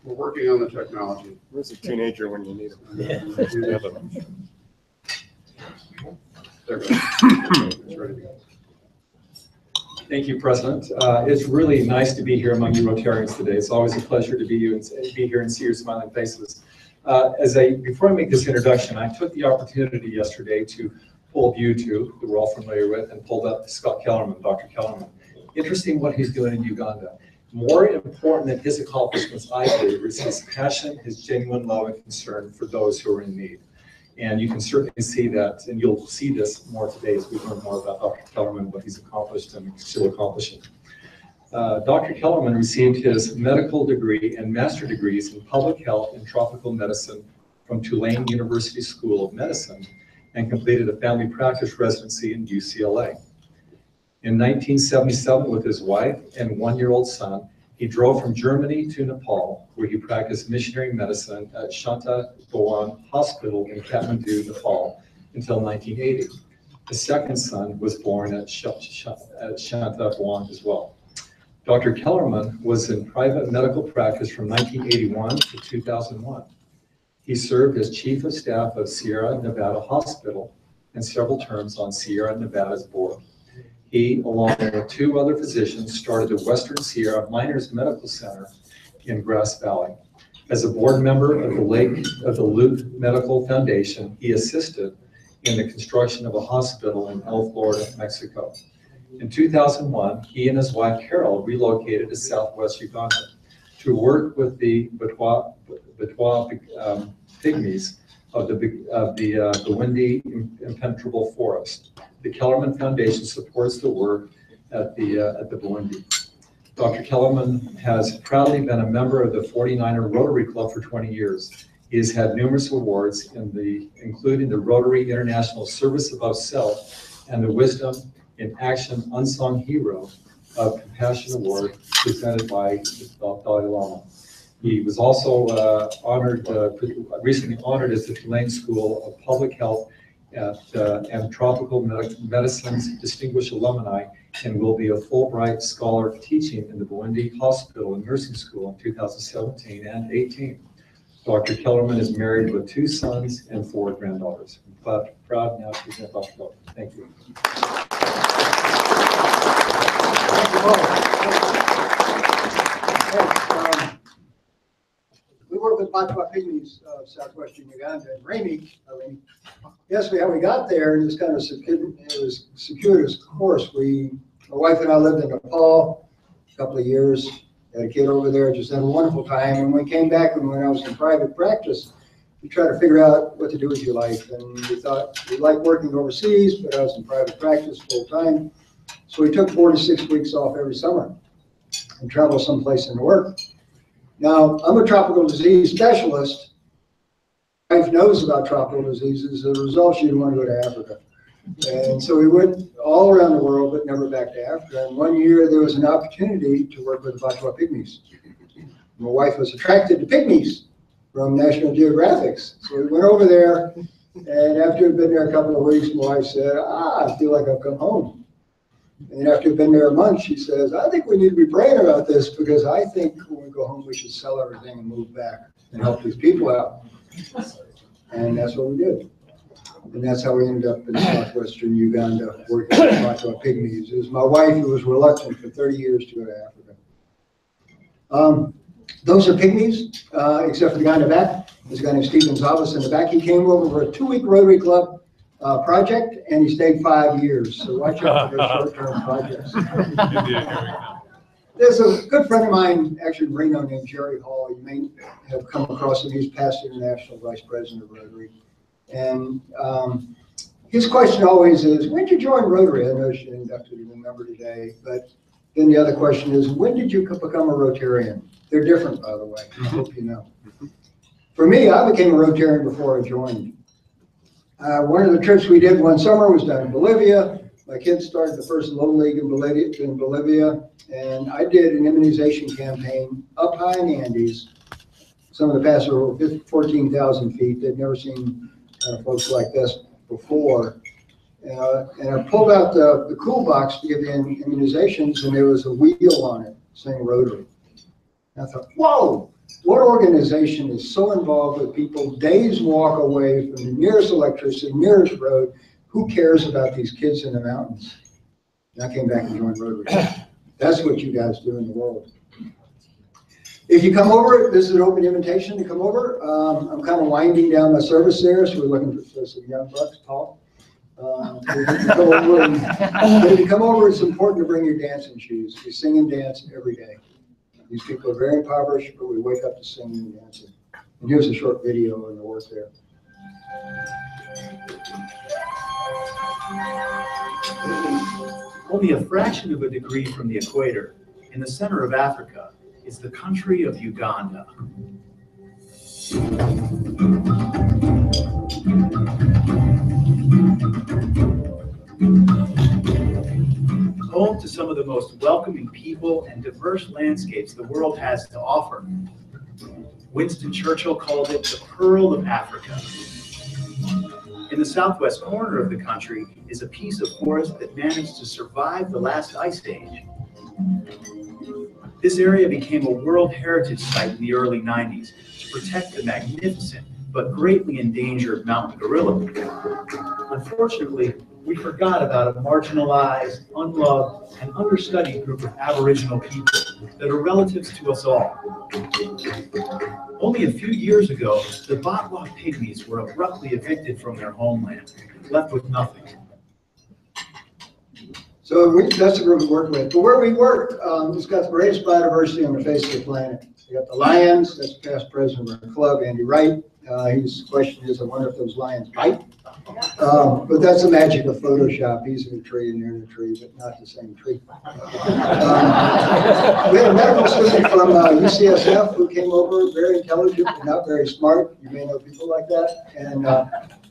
We're working on the technology. Where's a teenager when you need him? There we go. It's ready to go. Thank you, President. It's really nice to be here among you Rotarians today. It's always a pleasure to be here and see your smiling faces. Before I make this introduction, I took the opportunity yesterday to pull up YouTube, who we're all familiar with, and pulled up Scott Kellermann, Dr. Kellermann. Interesting what he's doing in Uganda. More important than his accomplishments, I believe, is his passion, his genuine love and concern for those who are in need. And you can certainly see that, and you'll see this more today as we learn more about Dr. Kellermann, what he's accomplished and still accomplishing. Dr. Kellermann received his medical degree and master degrees in public health and tropical medicine from Tulane University School of Medicine and completed a family practice residency in UCLA. In 1977, with his wife and one-year-old son, he drove from Germany to Nepal, where he practiced missionary medicine at Shanta Bhawan Hospital in Kathmandu, Nepal, until 1980. The second son was born at Shanta Bhawan as well. Dr. Kellermann was in private medical practice from 1981 to 2001. He served as Chief of Staff of Sierra Nevada Hospital and several terms on Sierra Nevada's board. He, along with two other physicians, started the Western Sierra Miners Medical Center in Grass Valley. As a board member of the Luke Medical Foundation, he assisted in the construction of a hospital in El Florida, Mexico. In 2001, he and his wife Carol relocated to Southwest Uganda to work with the Batwa Pygmies of the Bwindi Impenetrable Forest. The Kellermann Foundation supports the work at the Bwindi. Dr. Kellermann has proudly been a member of the 49er Rotary Club for 20 years. He has had numerous awards, including the Rotary International Service Above Self and the Wisdom in Action Unsung Hero of Compassion Award presented by the Dalai Lama. He was also recently honored as the Tulane School of Public Health and Tropical Medicine's Distinguished Alumni, and will be a Fulbright Scholar teaching in the Bwindi Hospital and Nursing School in 2017 and 18. Dr. Kellermann is married with 2 sons and 4 granddaughters. I'm proud now to present Dr. Kellermann. Thank you. We work with Batwa Pygmies of southwestern Uganda and Remy. Yes, how we got there, and it was kind of circuitous course. My wife and I lived in Nepal a couple of years, had a kid over there, just had a wonderful time. And when we came back, and when I was in private practice, we tried to figure out what to do with your life. And we thought we liked working overseas, but I was in private practice full time. So we took 4 to 6 weeks off every summer and traveled someplace and work. Now, I'm a tropical disease specialist. My wife knows about tropical diseases. As a result, she didn't want to go to Africa. And so we went all around the world, but never back to Africa. And one year there was an opportunity to work with the Batwa Pygmies. My wife was attracted to pygmies from National Geographic. So we went over there, and after we'd been there a couple of weeks, my wife said, I feel like I've come home. And after we've been there a month, she says, I think we need to be praying about this, because I think when we go home, we should sell everything and move back and help these people out. And that's what we did. And that's how we ended up in southwestern Uganda working with Batwa Pygmies. It was my wife who was reluctant for 30 years to go to Africa. Those are pygmies, except for the guy in the back. There's a guy named Stephen Zavas in the back. He came over for a 2-week Rotary Club project, and he stayed 5 years. So watch out for those short-term projects. There's a good friend of mine, actually in Reno, named Jerry Hall. You may have come across him. He's past international vice president of Rotary. And his question always is, when did you join Rotary? I know she inducted a member today, but then the other question is, when did you become a Rotarian? They're different, by the way. I hope you know. For me, I became a Rotarian before I joined. One of the trips we did one summer was down in Bolivia. My kids started the first Little League in Bolivia, and I did an immunization campaign up high in the Andes. Some of the passes were over 14,000 feet. They'd never seen folks like this before. And I pulled out the cool box to give the immunizations, and there was a wheel on it saying Rotary. And I thought, whoa, what organization is so involved with people days walk away from the nearest electricity, nearest road? Who cares about these kids in the mountains? And I came back and joined Rotary. That's what you guys do in the world. If you come over, this is an open invitation to come over. I'm kind of winding down my service there, so we're looking for some young bucks, Paul. If you come over, it's important to bring your dancing shoes. We sing and dance every day. These people are very impoverished, but we wake up to singing and dancing. And here's a short video of the work there. Only a fraction of a degree from the equator, in the center of Africa, is the country of Uganda. Home to some of the most welcoming people and diverse landscapes the world has to offer. Winston Churchill called it the Pearl of Africa. In the southwest corner of the country is a piece of forest that managed to survive the last ice age. This area became a World Heritage Site in the early 90s to protect the magnificent but greatly endangered mountain gorilla. Unfortunately, we forgot about a marginalized, unloved, and understudied group of Aboriginal people that are relatives to us all. Only a few years ago, the Batwa Pygmies were abruptly evicted from their homeland, left with nothing. So that's the group we work with. But where we work, it's got the greatest biodiversity on the face of the planet. You got the lions, that's past president of our club, Andy Wright. His question is, I wonder if those lions bite. But that's the magic of Photoshop. He's in a tree and they're in a tree, but not the same tree. We had a medical student from UCSF who came over, very intelligent but not very smart. You may know people like that. And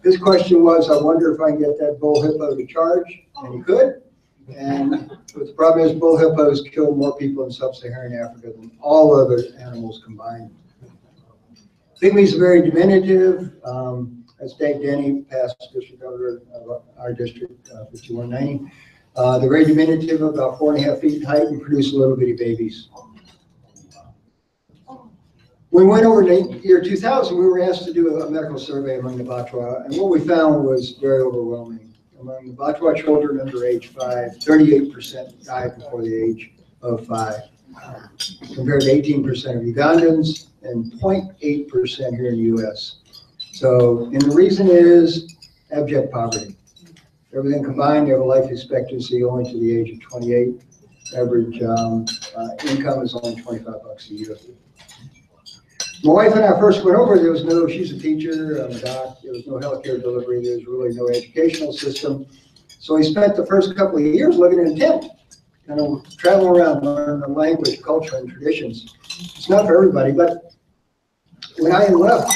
his question was, I wonder if I can get that bull hippo to charge. And he could. But the problem is bull hippos kill more people in sub-Saharan Africa than all other animals combined. Pygmies are very diminutive. That's Dave Denny, past district governor of our district, 5190. They're very diminutive, about 4.5 feet in height, and produce little bitty babies. When we went over in the year 2000, we were asked to do a medical survey among the Batwa, and what we found was very overwhelming. Among the Batwa children under age 5, 38% died before the age of 5, compared to 18% of Ugandans and 0.8% here in the U.S. So, and the reason is abject poverty. Everything combined, they have a life expectancy only to the age of 28. Average income is only $25 a year. My wife and I first went over, there was no, she's a teacher, I'm a doc, there was no healthcare delivery, there's really no educational system. So we spent the first couple of years living in a tent, kind of traveling around, learning the language, culture, and traditions. It's not for everybody, but when I left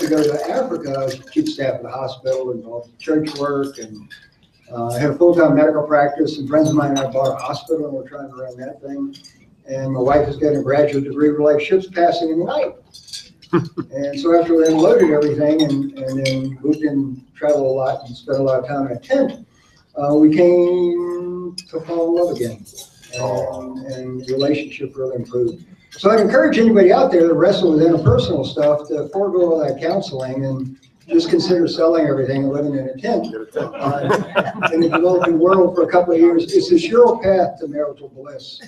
to go to Africa, I was chief staff of the hospital, involved in church work, and I had a full-time medical practice, and friends of mine and I bought a hospital, and we're trying to run that thing. And my wife is getting a graduate degree, we're like ships passing in the night. And so after we unloaded everything and then moved in, traveled a lot, and spent a lot of time in a tent, we came to fall in love again. And the relationship really improved. So I'd encourage anybody out there to wrestle with interpersonal stuff to forego all that counseling and just consider selling everything and living in a tent in the developing world for a couple of years. It's a sure path to marital bliss.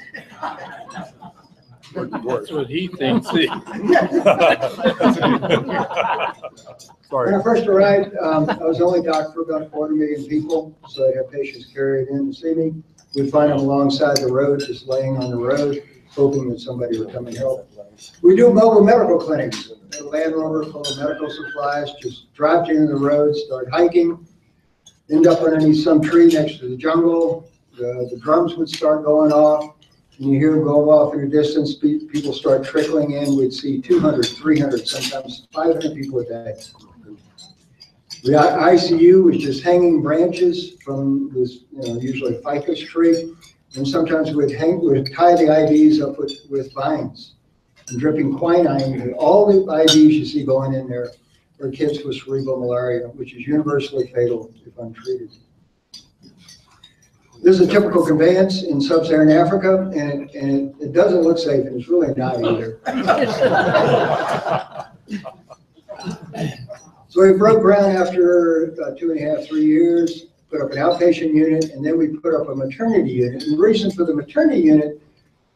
That's what he thinks. When I first arrived, I was the only doc for about 250,000 people, so I'd have patients carried in to see me. We'd find them alongside the road, just laying on the road, hoping that somebody would come and help. We do mobile medical clinics. A Land Rover full of medical supplies, just dropped into the road, start hiking, end up underneath some tree next to the jungle. The drums would start going off, and you hear them go off in the distance. People start trickling in. We'd see 200, 300, sometimes 500 people a day. The ICU was just hanging branches from this, usually a ficus tree, and sometimes we'd tie the IVs up with vines and dripping quinine. All the IVs you see going in there are kids with cerebral malaria, which is universally fatal if untreated. This is a typical conveyance in sub-Saharan Africa, and it doesn't look safe, and it's really not either. So we broke ground after 2.5, 3 years, put up an outpatient unit, and then we put up a maternity unit. And the reason for the maternity unit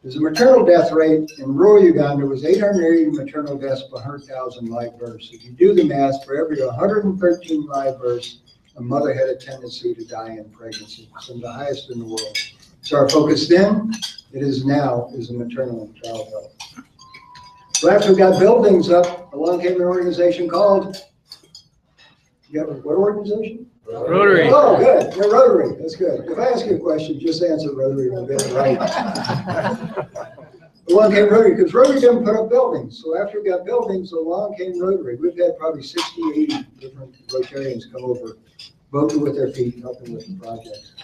is the maternal death rate in rural Uganda was 880 maternal deaths per 100,000 live births. If you do the math, for every 113 live births, a mother had a tendency to die in pregnancy, some of the highest in the world. So our focus then, it is now, is the maternal and child health. So after we got buildings up, along came an organization called, you got what organization? Rotary. Oh, good. You're Rotary. That's good. If I ask you a question, just answer Rotary and we'll get it right. Along came Rotary, because Rotary didn't put up buildings. So after we got buildings, along came Rotary. We've had probably 60, 80 different Rotarians come over, voting with their feet, helping with the projects.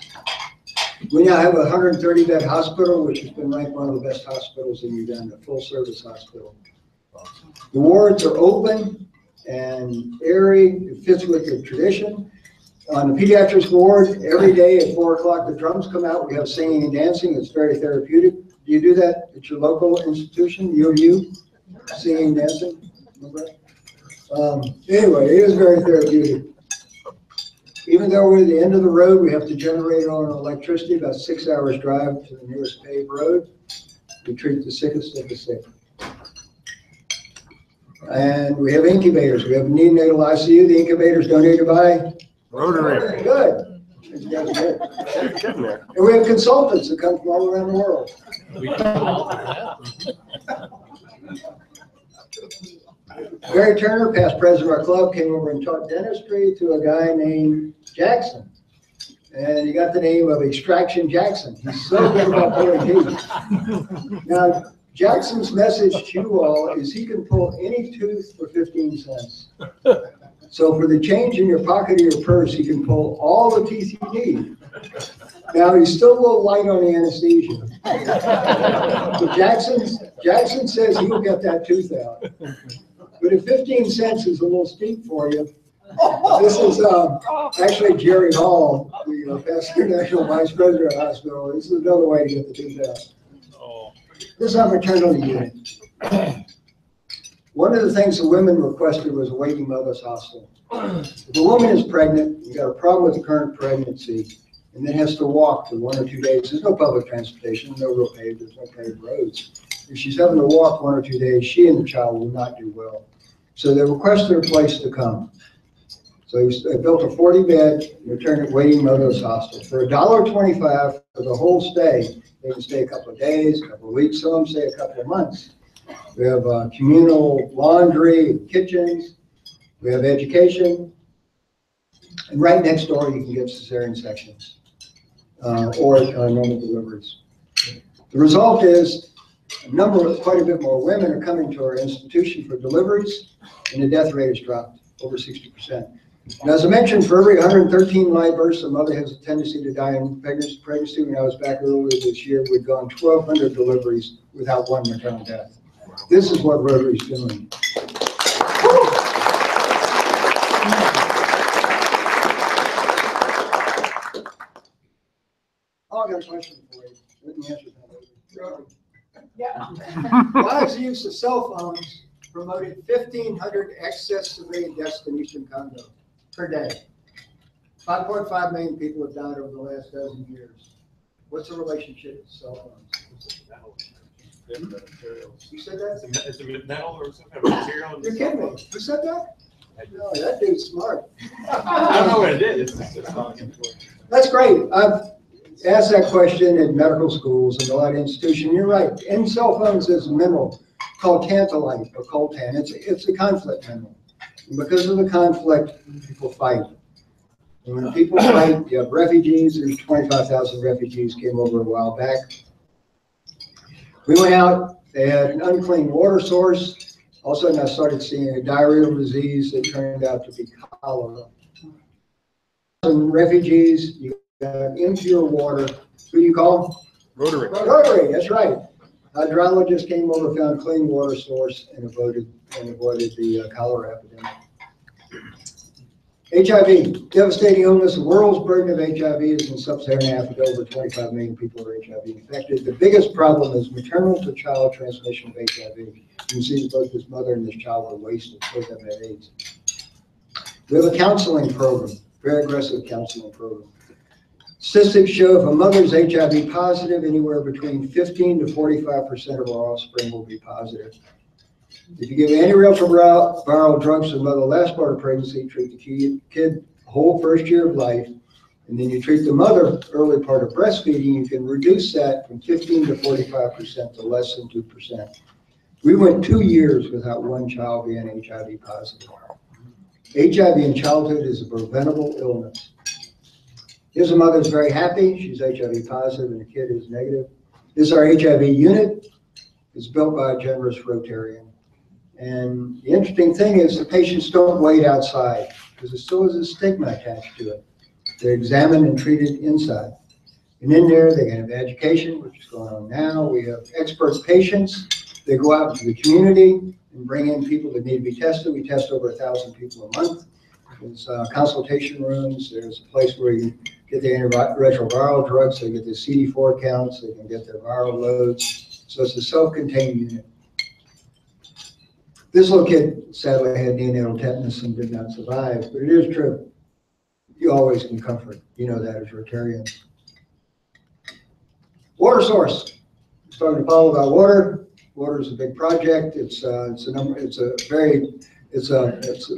We now have a 130-bed hospital, which has been ranked one of the best hospitals in Uganda, full-service hospital. The wards are open and airy. It fits with the tradition. On the pediatrics ward, every day at 4 o'clock, the drums come out. We have singing and dancing. It's very therapeutic. Do you do that at your local institution, UU? Singing, dancing? Anyway, it is very therapeutic. Even though we're at the end of the road, we have to generate our own electricity, about 6 hours drive to the nearest paved road. We treat the sickest of the sick. And we have incubators. We have neonatal ICU. The incubators donated by Rotary. Good. You guys are good. Getting there. And we have consultants that come from all around the world. Barry Turner, past president of our club, came over and taught dentistry to a guy named Jackson. And he got the name of Extraction Jackson. He's so good about pulling teeth. Now, Jackson's message to you all is he can pull any tooth for 15 cents. So for the change in your pocket or your purse, he can pull all the teeth you need. Now, he's still a little light on the anesthesia. But Jackson says he'll get that tooth out. But if 15 cents is a little steep for you, this is actually Jerry Hall, the past international vice president of the hospital. This is another way to get the tooth out. This is our maternity unit. One of the things the women requested was a waiting mother's hostel. If a woman is pregnant, you got a problem with the current pregnancy, and then has to walk for 1 or 2 days. There's no public transportation, no real paved, there's no paved roads. If she's having to walk 1 or 2 days, she and the child will not do well. So they requested a place to come. So they built a 40-bed maternity waiting mother's hostel. For $1.25 for the whole stay, they can stay a couple of days, a couple of weeks, some of them stay a couple of months. We have communal laundry, kitchens, we have education, and right next door you can get cesarean sections or normal deliveries. The result is quite a bit more women are coming to our institution for deliveries, and the death rate has dropped over 60%. And as I mentioned, for every 113 live births, a mother has a tendency to die in pregnancy. When I was back earlier this year, we'd gone 1,200 deliveries without one maternal death. This is what Rotary is doing. Oh, I got a question for you. Let me answer that. Yeah. Wives' use of cell phones promoted 1,500 excess civilian deaths in Eastern Congo per day. 5.5 million people have died over the last dozen years. What's the relationship with cell phones? You said that? It's a metal or some kind of material. You're kidding me. Who said that? No, that dude's smart. I don't know what it is. That's great. I've asked that question in medical schools and a lot of institutions. You're right. In cell phones, there's a mineral called tantalite or coltan. It's a conflict mineral. And because of the conflict, people fight. And when people fight, you have refugees. There's 25,000 refugees came over a while back. We went out, they had an unclean water source. All of a sudden I started seeing a diarrheal disease that turned out to be cholera. Some refugees, you got impure water. Who do you call? Rotary. Rotary, that's right. Hydrologists came over, found clean water source and avoided the cholera epidemic. HIV, devastating illness. The world's burden of HIV is in sub-Saharan Africa. Over 25 million people are HIV infected. The biggest problem is maternal to child transmission of HIV. You can see that both this mother and this child were wasted. Both of them had AIDS. We have a counseling program, very aggressive counseling program. Statistics show if a mother's HIV positive, anywhere between 15 to 45% of our offspring will be positive. If you give antiretroviral drugs to the mother last part of pregnancy, treat the kid whole first year of life, and then you treat the mother early part of breastfeeding, you can reduce that from 15 to 45% to less than 2%. We went 2 years without one child being HIV positive. HIV in childhood is a preventable illness. Here's a mother who's very happy. She's HIV positive and the kid is negative. This is our HIV unit. It's built by a generous Rotarian. And the interesting thing is the patients don't wait outside because there still is a stigma attached to it. They're examined and treated inside. And in there, they can have education, which is going on now. We have expert patients. They go out into the community and bring in people that need to be tested. We test over 1,000 people a month. There's consultation rooms. There's a place where you get the antiretroviral drugs. They get the CD4 counts. They can get their viral loads. So it's a self-contained unit. This little kid sadly had neonatal tetanus and did not survive, but it is true. You always can comfort. You know that as Rotarians. Water source. I'm talking to Paul about water. Water is a big project. It's a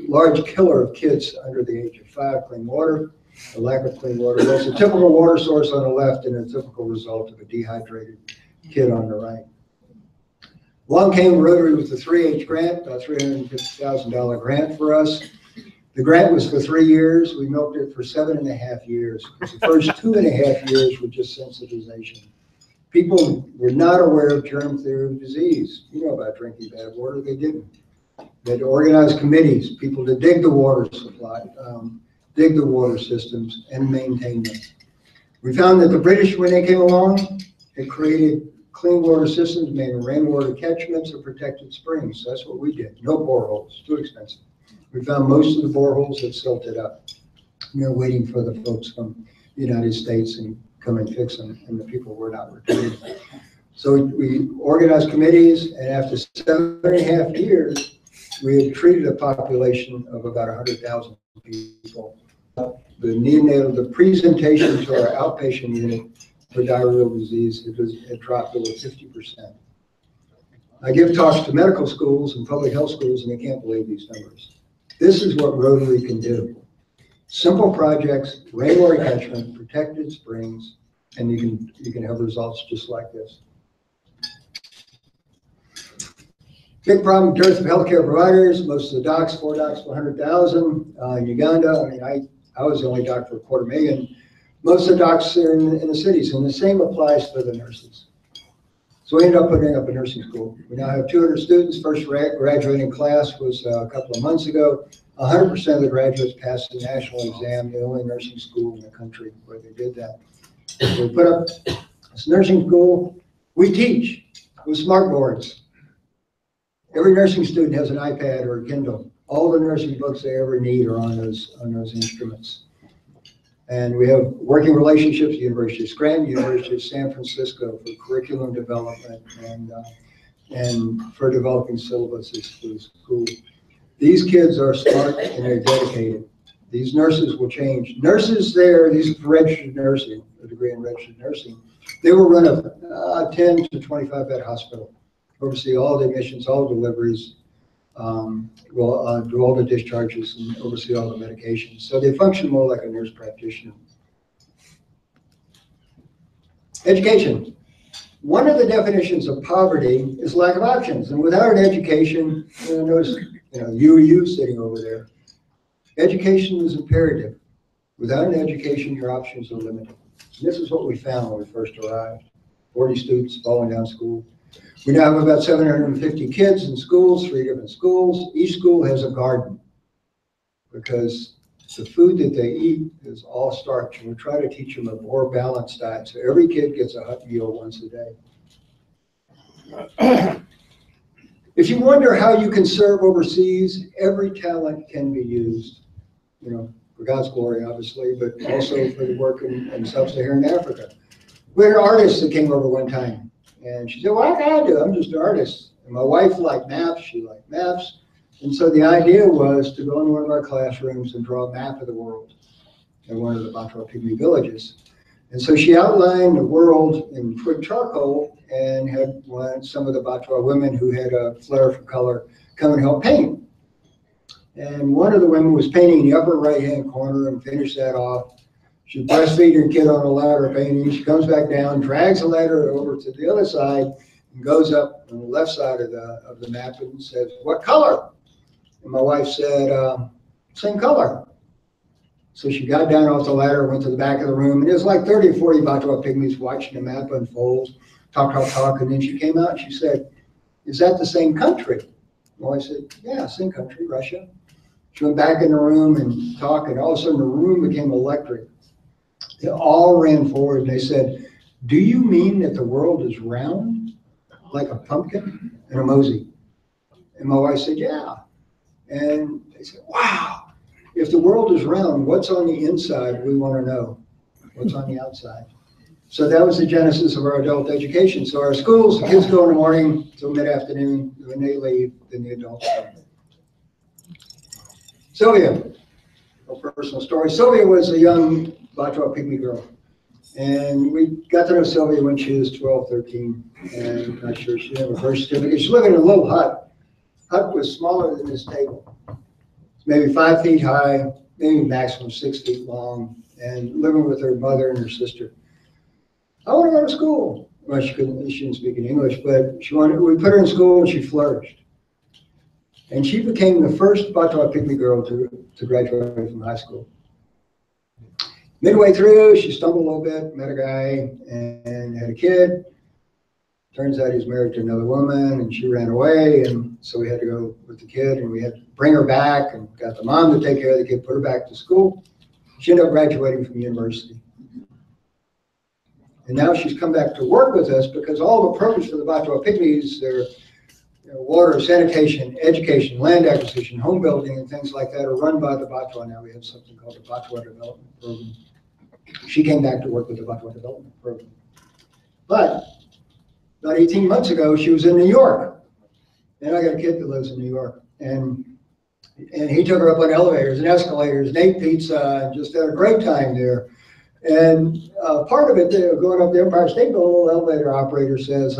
large killer of kids under the age of 5. Clean water, a lack of clean water. There's a typical water source on the left and a typical result of a dehydrated kid on the right. Along came Rotary with the 3H grant, about $350,000 grant for us. The grant was for 3 years. We milked it for 7.5 years. The first 2.5 years were just sensitization. People were not aware of germ-theory disease. You know about drinking bad water, they didn't. They had to organize committees, people to dig the water supply, dig the water systems and maintain them. We found that the British, when they came along, had created clean water systems, made rainwater catchments and protected springs. So that's what we did. No boreholes, too expensive. We found most of the boreholes had silted up. We were waiting for the folks from the United States and come and fix them, and the people were not returning. So we organized committees, and after 7.5 years, we had treated a population of about 100,000 people. The presentation to our outpatient unit for diarrheal disease, it dropped over 50%. I give talks to medical schools and public health schools, and they can't believe these numbers. This is what Rotary can do. Simple projects, rainwater catchment, protected springs, and you can have results just like this. Big problem, dearth of healthcare providers. Most of the docs, 4 docs for 100,000. In Uganda, I mean, I was the only doc for $250,000. Most of the docs are in the cities, and the same applies for the nurses. So we ended up putting up a nursing school. We now have 200 students. First graduating class was a couple of months ago. 100% of the graduates passed the national exam, the only nursing school in the country where they did that. So we put up this nursing school. We teach with smart boards. Every nursing student has an iPad or a Kindle. All the nursing books they ever need are on those instruments. And we have working relationships with University of Scranton, University of San Francisco for curriculum development and for developing syllabuses for the school. These kids are smart and they're dedicated. These nurses will change. Nurses there, these are registered nursing, a degree in registered nursing. They will run a 10 to 25 bed hospital, oversee all the admissions, all the deliveries, do all the discharges and oversee all the medications. So they function more like a nurse practitioner. Education. One of the definitions of poverty is lack of options. And without an education, notice, you sitting over there. Education is imperative. Without an education, your options are limited. And this is what we found when we first arrived. 40 students falling down school. We now have about 750 kids in schools, 3 different schools. Each school has a garden because the food that they eat is all starch. And we try to teach them a more balanced diet. So every kid gets a hot meal once a day. If you wonder how you can serve overseas, every talent can be used. for God's glory, obviously, but also for the work in sub-Saharan Africa. We had an artist that came over one time, and she said, "What can I do? I'm just an artist." And my wife liked maps, she liked maps, and so the idea was to go in one of our classrooms and draw a map of the world in one of the Batwa Pygmy villages. And so she outlined the world in twig charcoal and had some of the Batwa women who had a flair for color come and help paint. And one of the women was painting the upper right-hand corner and finished that off. She breastfeed her kid on a ladder painting. She comes back down, drags the ladder over to the other side, and goes up on the left side of the map and says, "What color?" And my wife said, "Same color." So she got down off the ladder, went to the back of the room, and it was like 30 or 40 Batwa Pygmies watching the map unfold, talk, and then she came out and she said, "Is that the same country?" Well, I said, "Yeah, same country, Russia." She went back in the room and talked, and all of a sudden the room became electric. They all ran forward and they said, "Do you mean that the world is round, like a pumpkin and a mosey?" And my wife said, "Yeah." And they said, "Wow, if the world is round, what's on the inside? We want to know. What's on the outside?" So that was the genesis of our adult education. So our schools, the kids go in the morning till mid-afternoon. When they leave, then the adults come. Sylvia, a personal story. Sylvia was a young Batwa Pygmy girl. And we got to know Sylvia when she was 12, 13. And I'm not sure she had a birth certificate. She lived in a little hut. Hut was smaller than this table. Maybe 5 feet high, maybe maximum 6 feet long, and living with her mother and her sister. I want to go to school. Well, she didn't speak in English, but we put her in school and she flourished. And she became the first Batwa Pygmy girl to graduate from high school. Midway through, she stumbled a little bit, met a guy, and had a kid. Turns out he's married to another woman, and she ran away, and so we had to go with the kid, and we had to bring her back, and got the mom to take care of the kid, put her back to school. She ended up graduating from university. And now she's come back to work with us because all the programs for the Batwa Pygmies, they're water, sanitation, education, land acquisition, home building, and things like that are run by the Batwa now. We have something called the Batwa Development Program. She came back to work with the Batwa Development Program. But about 18 months ago, she was in New York. And I got a kid that lives in New York. And he took her up on elevators and escalators and ate pizza and just had a great time there. And part of it, going up the Empire State Building, a little elevator operator says,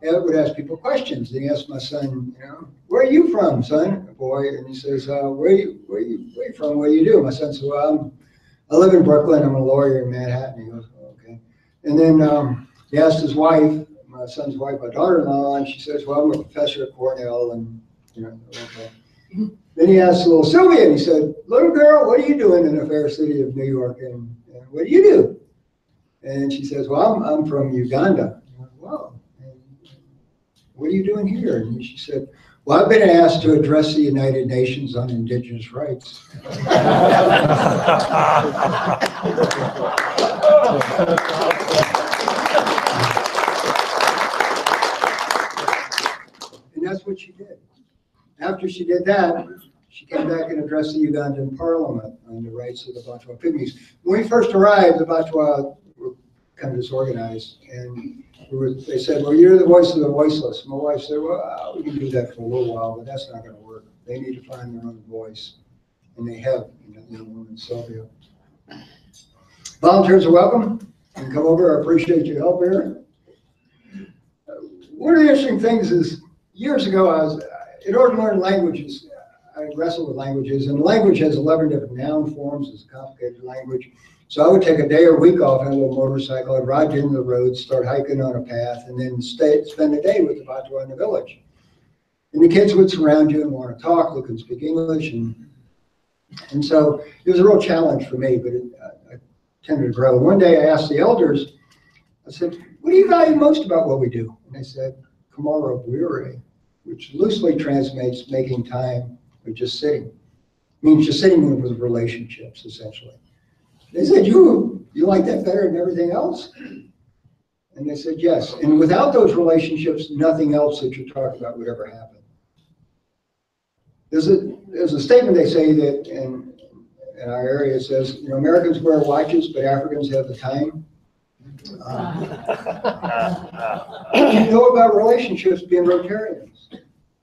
Ed would ask people questions. And he asked my son, "Where are you from, son?" A boy. And he says, where are you from? What do you do? My son says, "Well, I live in Brooklyn. I'm a lawyer in Manhattan." He goes, "Oh, okay." And then he asked his wife, my son's wife, my daughter-in-law, and she says, "Well, I'm a professor at Cornell." And okay. Then he asked little Sylvia, and he said, "Little girl, what are you doing in the fair city of New York? And what do you do?" And she says, "Well, I'm from Uganda." I went, "Wow. What are you doing here?" And she said, "Well, I've been asked to address the United Nations on indigenous rights." And that's what she did. After she did that, she came back and addressed the Ugandan parliament on the rights of the Batwa Pygmies. When we first arrived, the Batwa were kind of disorganized, and they said, "Well, you're the voice of the voiceless." My wife said, "Well, we can do that for a little while, but that's not going to work. They need to find their own voice." And they have, the woman, Sylvia. Volunteers are welcome. You can come over. I appreciate your help here. One of the interesting things is, years ago, in order to learn languages, I wrestled with languages, and language has 11 different noun forms. It's a complicated language. So I would take a day or week off on a little motorcycle. I'd ride down the road, start hiking on a path, and then spend a day with the Batwa in the village. And the kids would surround you and want to talk, look and speak English. And so it was a real challenge for me, but I tended to grow. One day I asked the elders, I said, "What do you value most about what we do?" And they said, "Kamara Bwiri," which loosely translates making time or just sitting. It means just sitting with relationships, essentially. They said, you like that better than everything else?" And they said, "Yes. And without those relationships, nothing else that you're talking about would ever happen." There's a statement they say that, and in our area says, you know, Americans wear watches, but Africans have the time. You know about relationships being Rotarians.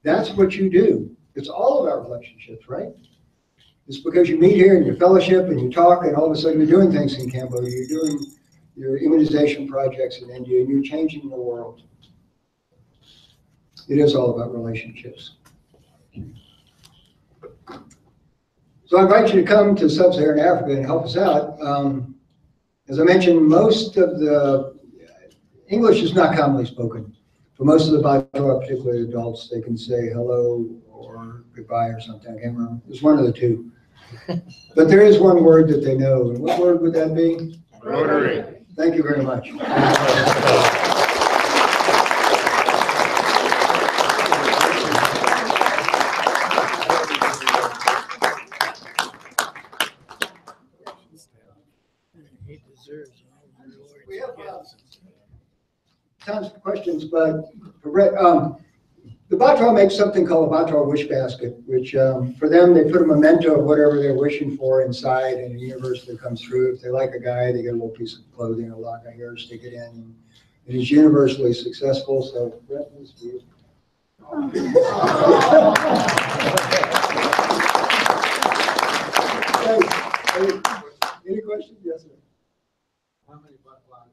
That's what you do. It's all about relationships, right? It's because you meet here and you fellowship and you talk, and all of a sudden you're doing things in Cambodia, you're doing your immunization projects in India, and you're changing the world. It is all about relationships. So I invite you to come to Sub-Saharan Africa and help us out. As I mentioned, most of the English is not commonly spoken. For most of the Batwa, particularly adults, they can say hello or goodbye or something. I can't remember. It's one of the two. But there is one word that they know. And what word would that be? Rotary. Thank you very much. We have tons of questions, but the Batwa makes something called a Batwa wish basket, which for them, they put a memento of whatever they're wishing for inside, and a universe that comes through. If they like a guy, they get a little piece of clothing, a lock of hair, stick it in, and it is universally successful. So, any questions? Yes, sir. How many Batwa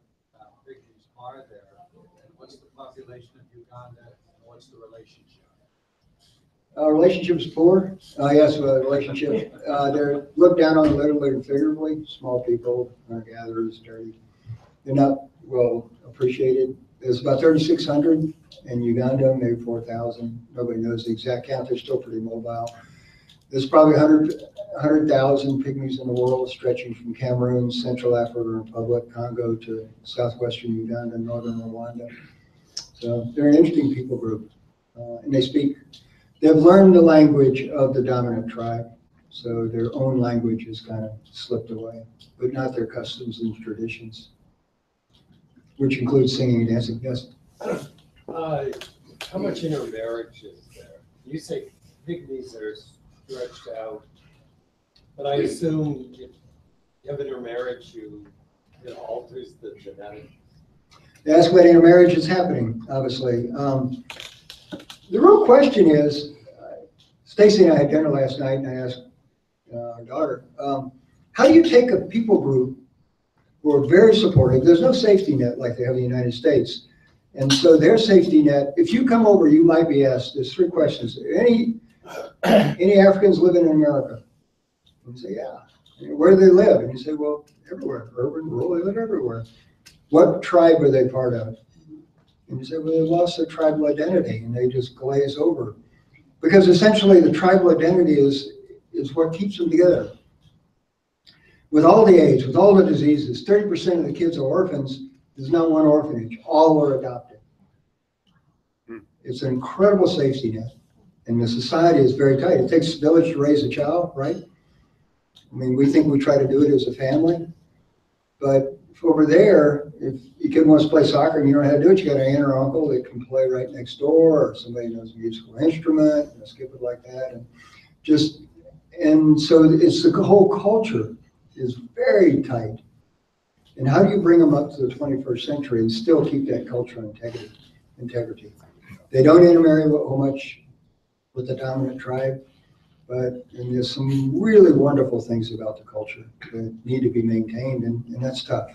Pygmies are there? And what's the population of Uganda? And what's the relationship? Relationships poor? Yes, relationship. They're looked down on literally and figuratively. Small people, gatherers, dirty. They're not well appreciated. There's about 3,600 in Uganda, maybe 4,000. Nobody knows the exact count. They're still pretty mobile. There's probably 100,000 pygmies in the world, stretching from Cameroon, Central African Republic, Congo to southwestern Uganda, northern Rwanda. So they're an interesting people group, and they've learned the language of the dominant tribe, so their own language has kind of slipped away, but not their customs and traditions, which includes singing and dancing. Yes? How much intermarriage is there? You say pygmies are stretched out, but I assume if you have intermarriage, it alters the genetics. The ask about intermarriage is happening, obviously. The real question is, Stacy and I had dinner last night, and I asked our daughter, how do you take a people group who are very supportive? There's no safety net like they have in the United States. And so their safety net, if you come over, you might be asked, there's three questions. Any Africans living in America? And you say, yeah. And where do they live? And you say, well, everywhere, urban, rural, they live everywhere. What tribe are they part of? And you say, well, they lost their tribal identity, and they just glaze over. Because essentially the tribal identity is what keeps them together. With all the AIDS, with all the diseases, 30% of the kids are orphans. There's not one orphanage. All were adopted. It's an incredible safety net. And the society is very tight. It takes a village to raise a child, right? I mean, we think we try to do it as a family. But over there, if your kid wants to play soccer and you don't know how to do it, you got an aunt or uncle that can play right next door, or somebody knows a musical instrument, skip it like that. And so it's the whole culture is very tight. And how do you bring them up to the 21st century and still keep that cultural integrity? They don't intermarry much with the dominant tribe, and there's some really wonderful things about the culture that need to be maintained, and that's tough.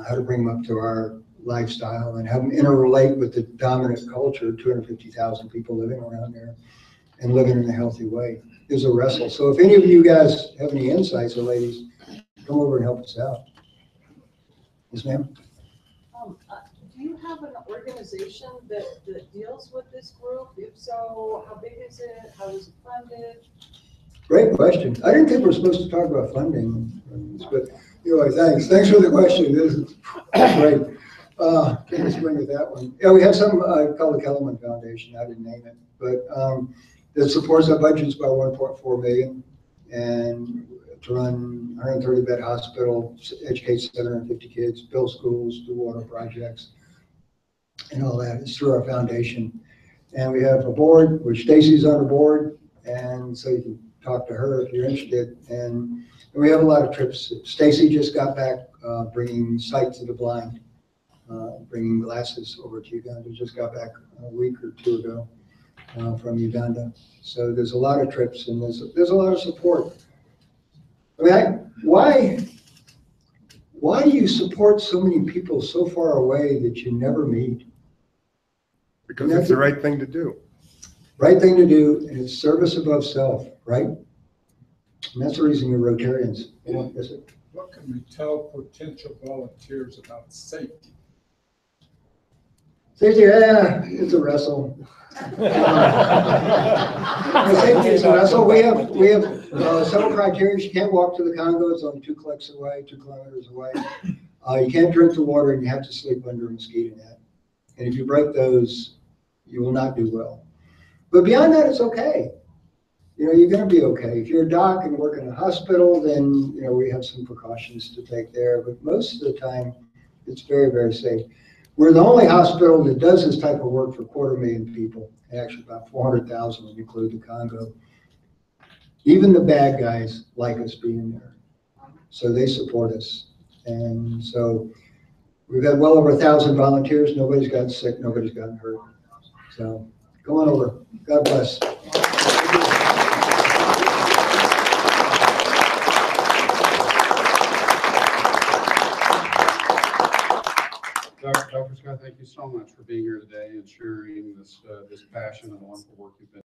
How to bring them up to our lifestyle and have them interrelate with the dominant culture, 250,000 people living around there and living in a healthy way is a wrestle. So if any of you guys have any insights, or ladies, come over and help us out. Yes, ma'am? Do you have an organization that deals with this group? If so, how big is it? How is it funded? Great question. I didn't think we were supposed to talk about funding, but anyway, thanks. Thanks for the question. This is great. Can't explain it that one. Yeah, we have some called the Kellermann Foundation. I didn't name it, but that supports our budgets by 1.4 million, and to run 130 bed hospital, educate 750 kids, build schools, do water projects, and all that. It's through our foundation. And we have a board, which Stacy's on the board, and so you can talk to her if you're interested. And we have a lot of trips. Stacy just got back, bringing sight to the blind, bringing glasses over to Uganda. Just got back a week or two ago from Uganda. So there's a lot of trips and there's a lot of support. I mean, why do you support so many people so far away that you never meet? Because it's the right thing to do. Right thing to do, and it's service above self, right? And that's the reason you're Rotarians. Is it? What can we tell potential volunteers about safety? Safety, it's a wrestle. Safety is a wrestle. We have several criteria. You can't walk to the Congo. It's only 2 kilometers away. You can't drink the water, and you have to sleep under a mosquito net. And if you break those, you will not do well. But beyond that, it's okay. You're going to be okay. If you're a doc and work in a hospital, then, we have some precautions to take there. But most of the time, it's very, very safe. We're the only hospital that does this type of work for 250,000 people. Actually, about 400,000 when you include the Congo. Even the bad guys like us being there. So they support us. And so we've had well over 1,000 volunteers. Nobody's gotten sick. Nobody's gotten hurt. So come on over. God bless. Dr. Scott, thank you so much for being here today and sharing this passion and the wonderful work you've been